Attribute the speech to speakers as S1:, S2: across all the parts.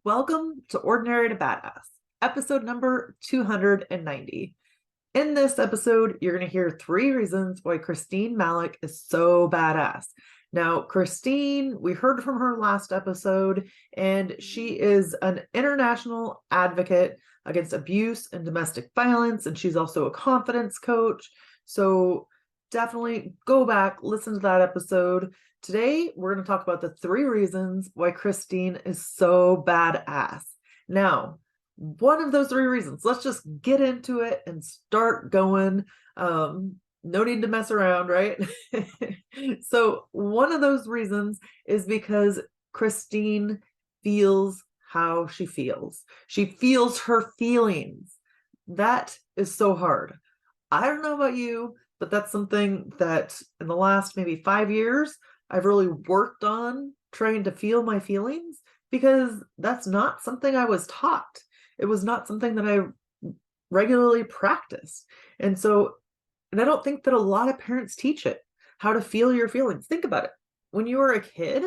S1: Welcome to Ordinary to Badass, episode number 290. In this episode, you're going to hear 3 reasons why Christine Malek is so badass. Now, Christine, we heard from her last episode, and she is an international advocate against abuse and domestic violence, and she's also a confidence coach. So definitely go back, listen to that episode. Today, we're going to talk about the 3 reasons why Christine is so badass. Now, one of those 3 reasons, let's just get into it and start going. No need to mess around, right? So one of those reasons is because Christine feels how she feels. She feels her feelings. That is so hard. I don't know about you, but that's something that in the last maybe 5 years, I've really worked on trying to feel my feelings, because that's not something I was taught. It was not something that I regularly practiced. And I don't think that a lot of parents teach it, how to feel your feelings. Think about it. When you were a kid,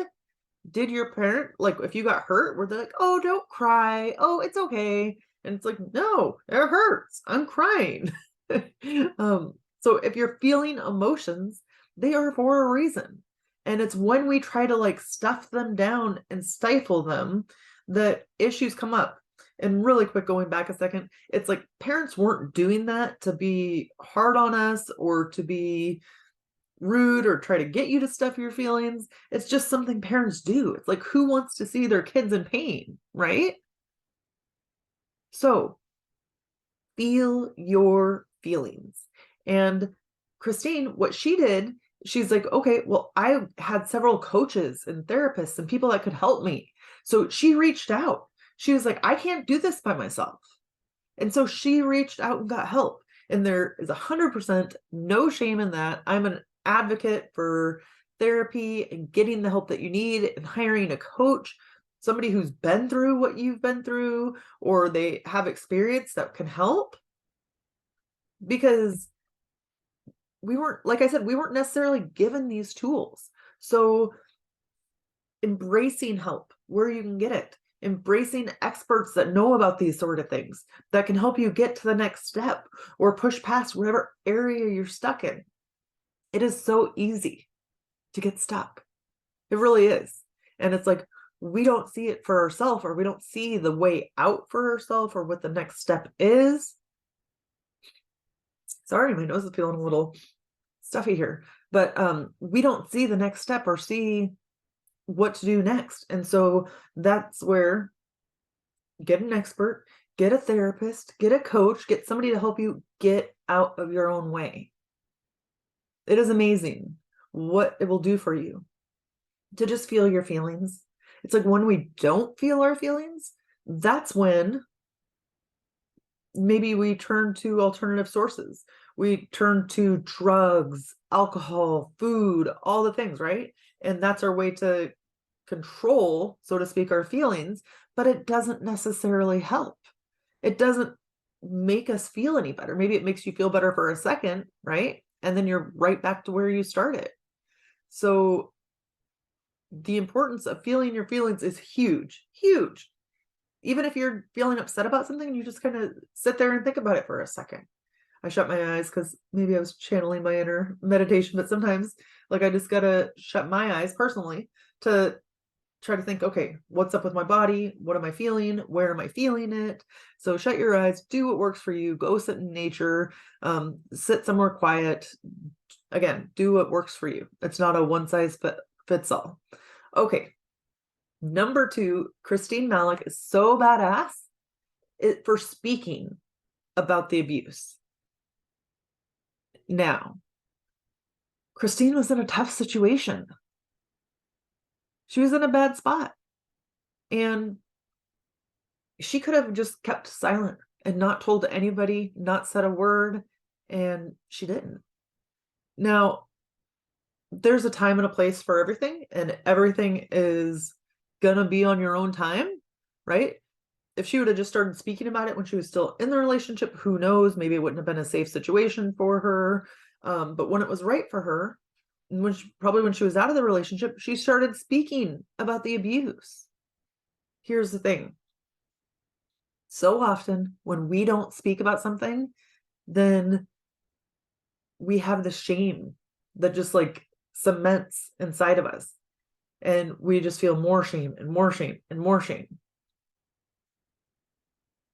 S1: did your parent, like, if you got hurt, were they like, oh, don't cry. Oh, it's okay. And it's like, no, it hurts. I'm crying. So if you're feeling emotions, they are for a reason. And it's when we try to like stuff them down and stifle them that issues come up. And really quick, going back a second, it's like parents weren't doing that to be hard on us or to be rude or try to get you to stuff your feelings. It's just something parents do. It's like, who wants to see their kids in pain, right? So feel your feelings. And Christine, what she did, she's like, okay, well, I had several coaches and therapists and people that could help me. So she reached out. She was like, I can't do this by myself. And so she reached out and got help. And there is 100% no shame in that. I'm an advocate for therapy and getting the help that you need and hiring a coach, somebody who's been through what you've been through, or they have experience that can help. Because we weren't, like I said, we weren't necessarily given these tools. So embracing help where you can get it, embracing experts that know about these sort of things that can help you get to the next step or push past whatever area you're stuck in. It is so easy to get stuck. It really is. And it's like, we don't see it for ourselves, or we don't see the way out for ourselves, or what the next step is. Sorry, my nose is feeling a little stuffy here, but we don't see the next step or see what to do next. And so that's where get an expert, get a therapist, get a coach, get somebody to help you get out of your own way. It is amazing what it will do for you to just feel your feelings. It's like when we don't feel our feelings, that's when maybe we turn to alternative sources. We turn to drugs, alcohol, food, all the things, right? And that's our way to control, so to speak, our feelings, but it doesn't necessarily help. It doesn't make us feel any better. Maybe it makes you feel better for a second, right? And then you're right back to where you started. So the importance of feeling your feelings is huge, huge. Even if you're feeling upset about something, you just kind of sit there and think about it for a second. I shut my eyes because maybe I was channeling my inner meditation, but sometimes like I just gotta shut my eyes personally to try to think, okay, what's up with my body? What am I feeling? Where am I feeling it? So shut your eyes, do what works for you, go sit in nature, sit somewhere quiet. Again, do what works for you. It's not a one size fits all. Okay. Number 2, Christine Malek is so badass for speaking about the abuse. Now, Christine was in a tough situation. She was in a bad spot. And she could have just kept silent and not told anybody, not said a word, and she didn't. Now, there's a time and a place for everything, and everything is gonna be on your own time, right? If she would have just started speaking about it when she was still in the relationship, who knows? Maybe it wouldn't have been a safe situation for her. But when it was right for her, and probably when she was out of the relationship, she started speaking about the abuse. Here's the thing. So often when we don't speak about something, then we have the shame that just like cements inside of us. And we just feel more shame and more shame and more shame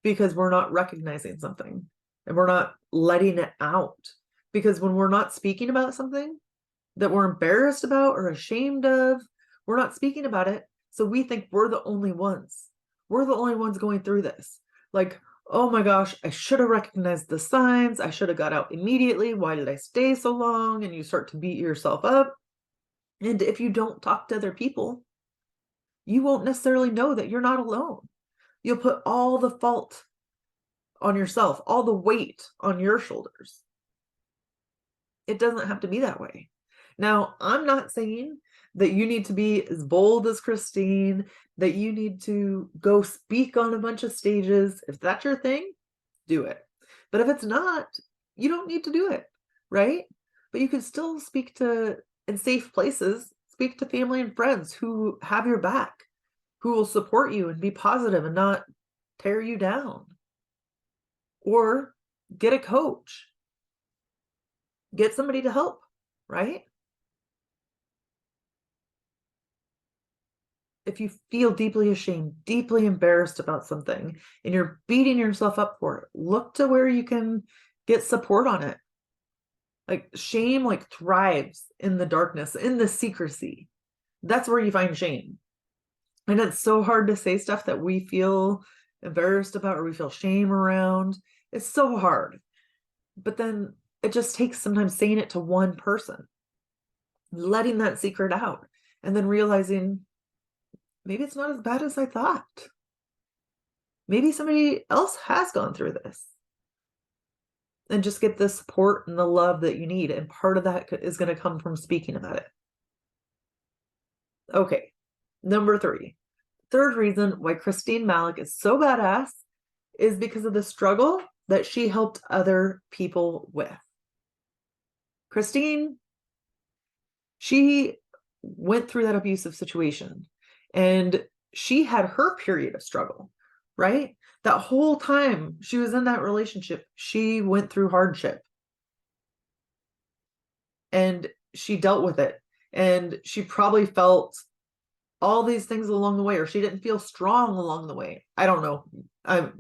S1: because we're not recognizing something and we're not letting it out. Because when we're not speaking about something that we're embarrassed about or ashamed of, we're not speaking about it. So we think we're the only ones. We're the only ones going through this. Like, oh my gosh, I should have recognized the signs. I should have got out immediately. Why did I stay so long? And you start to beat yourself up. And if you don't talk to other people, you won't necessarily know that you're not alone. You'll put all the fault on yourself, all the weight on your shoulders. It doesn't have to be that way. Now, I'm not saying that you need to be as bold as Christine, that you need to go speak on a bunch of stages. If that's your thing, do it. But if it's not, you don't need to do it, right? But you can still speak to, in safe places, speak to family and friends who have your back, who will support you and be positive and not tear you down. Or get a coach, get somebody to help, right? If you feel deeply ashamed, deeply embarrassed about something, and you're beating yourself up for it, look to where you can get support on it. Like shame like thrives in the darkness, in the secrecy. That's where you find shame. And it's so hard to say stuff that we feel embarrassed about or we feel shame around. It's so hard. But then it just takes sometimes saying it to one person, letting that secret out, and then realizing maybe it's not as bad as I thought. Maybe somebody else has gone through this. And just get the support and the love that you need. And part of that is going to come from speaking about it. Okay, number 3. Third reason why Christine Malek is so badass is because of the struggle that she helped other people with. Christine, she went through that abusive situation and she had her period of struggle, right? That whole time she was in that relationship, she went through hardship and she dealt with it. And she probably felt all these things along the way, or she didn't feel strong along the way. I don't know.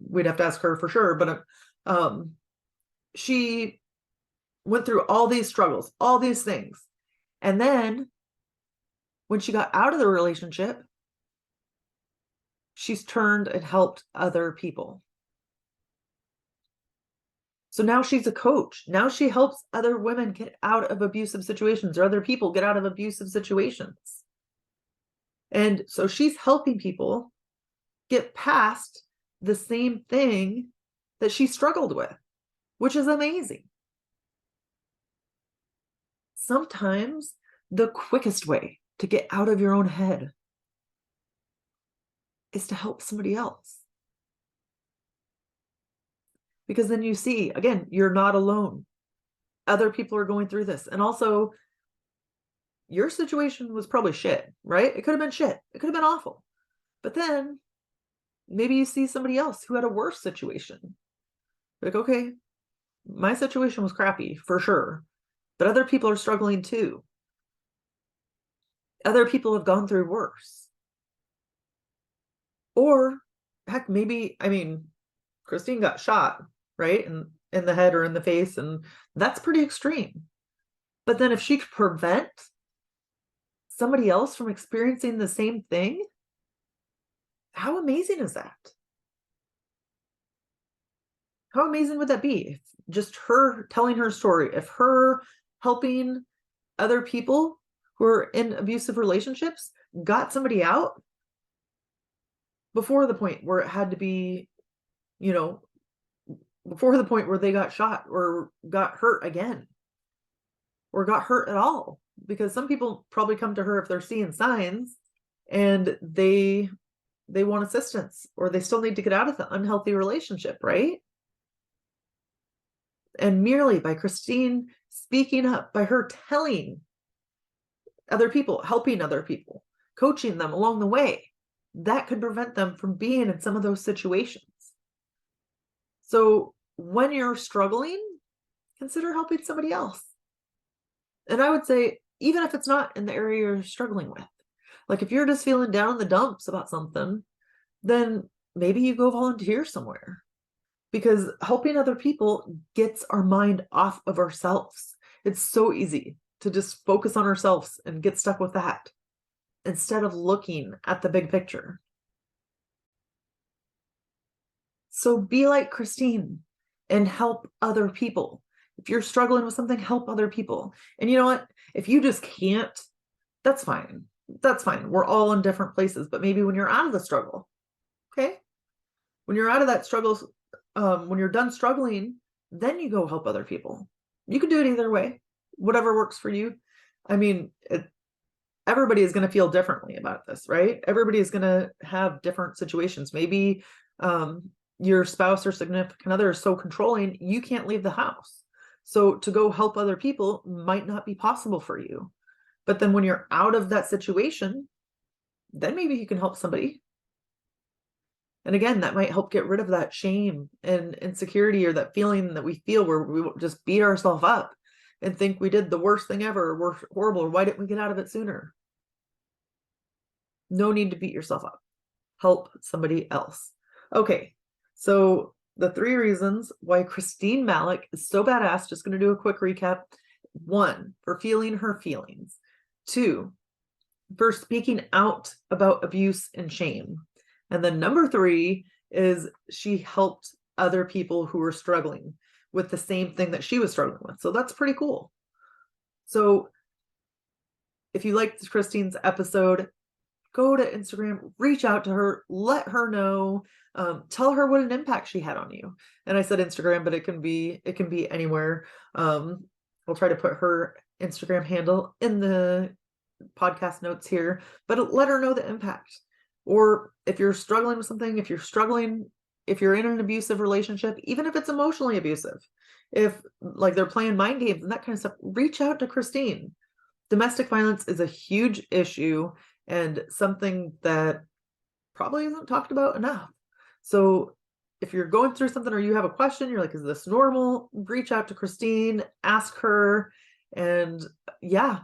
S1: We'd have to ask her for sure, but she went through all these struggles, all these things. And then when she got out of the relationship, she's turned and helped other people. So now she's a coach. Now she helps other women get out of abusive situations, or other people get out of abusive situations. And so she's helping people get past the same thing that she struggled with, which is amazing. Sometimes the quickest way to get out of your own head is to help somebody else. Because then you see, again, you're not alone. Other people are going through this. And also, your situation was probably shit, right? It could have been shit. It could have been awful. But then maybe you see somebody else who had a worse situation. Like, okay, my situation was crappy for sure, but other people are struggling too. Other people have gone through worse. Or heck, maybe, I mean, Christine got shot, right? In the head or in the face, and that's pretty extreme. But then if she could prevent somebody else from experiencing the same thing, how amazing is that? How amazing would that be? If just her telling her story, if her helping other people who are in abusive relationships got somebody out before the point where it had to be, you know, before the point where they got shot or got hurt again or got hurt at all. Because some people probably come to her if they're seeing signs and they want assistance, or they still need to get out of the unhealthy relationship, right? And merely by Christine speaking up, by her telling other people, helping other people, coaching them along the way, that could prevent them from being in some of those situations. So when you're struggling, consider helping somebody else. And I would say, even if it's not in the area you're struggling with, like if you're just feeling down in the dumps about something, then maybe you go volunteer somewhere, because helping other people gets our mind off of ourselves. It's so easy to just focus on ourselves and get stuck with that instead of looking at the big picture. So be like Christine and help other people. If you're struggling with something, help other people. And you know what? If you just can't, that's fine. That's fine. We're all in different places, but maybe when you're out of the struggle, okay? When you're out of that struggle, when you're done struggling, then you go help other people. You can do it either way, whatever works for you. I mean, everybody is going to feel differently about this, right? Everybody is going to have different situations. Maybe your spouse or significant other is so controlling, you can't leave the house. So to go help other people might not be possible for you. But then when you're out of that situation, then maybe you can help somebody. And again, that might help get rid of that shame and insecurity, or that feeling that we feel where we just beat ourselves up and think we did the worst thing ever, we're horrible, why didn't we get out of it sooner? No need to beat yourself up. Help somebody else. Okay, so the 3 reasons why Christine Malek is so badass, just going to do a quick recap. 1, for feeling her feelings. 2, for speaking out about abuse and shame. And then number 3 is she helped other people who were struggling with the same thing that she was struggling with. So that's pretty cool. So if you liked Christine's episode, go to Instagram, reach out to her, let her know, tell her what an impact she had on you. And I said Instagram, but it can be anywhere. I'll try to put her Instagram handle in the podcast notes here, but let her know the impact. Or if you're struggling with something, if you're in an abusive relationship, even if it's emotionally abusive, if like they're playing mind games and that kind of stuff, reach out to Christine. Domestic violence is a huge issue and something that probably isn't talked about enough. So if you're going through something or you have a question, you're like, is this normal? Reach out to Christine, ask her. And yeah,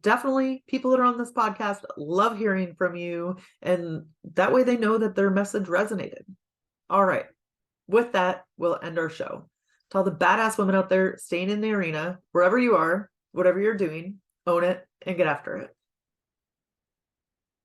S1: definitely people that are on this podcast love hearing from you. And that way they know that their message resonated. All right. With that, we'll end our show. To all the badass women out there staying in the arena, wherever you are, whatever you're doing, own it and get after it.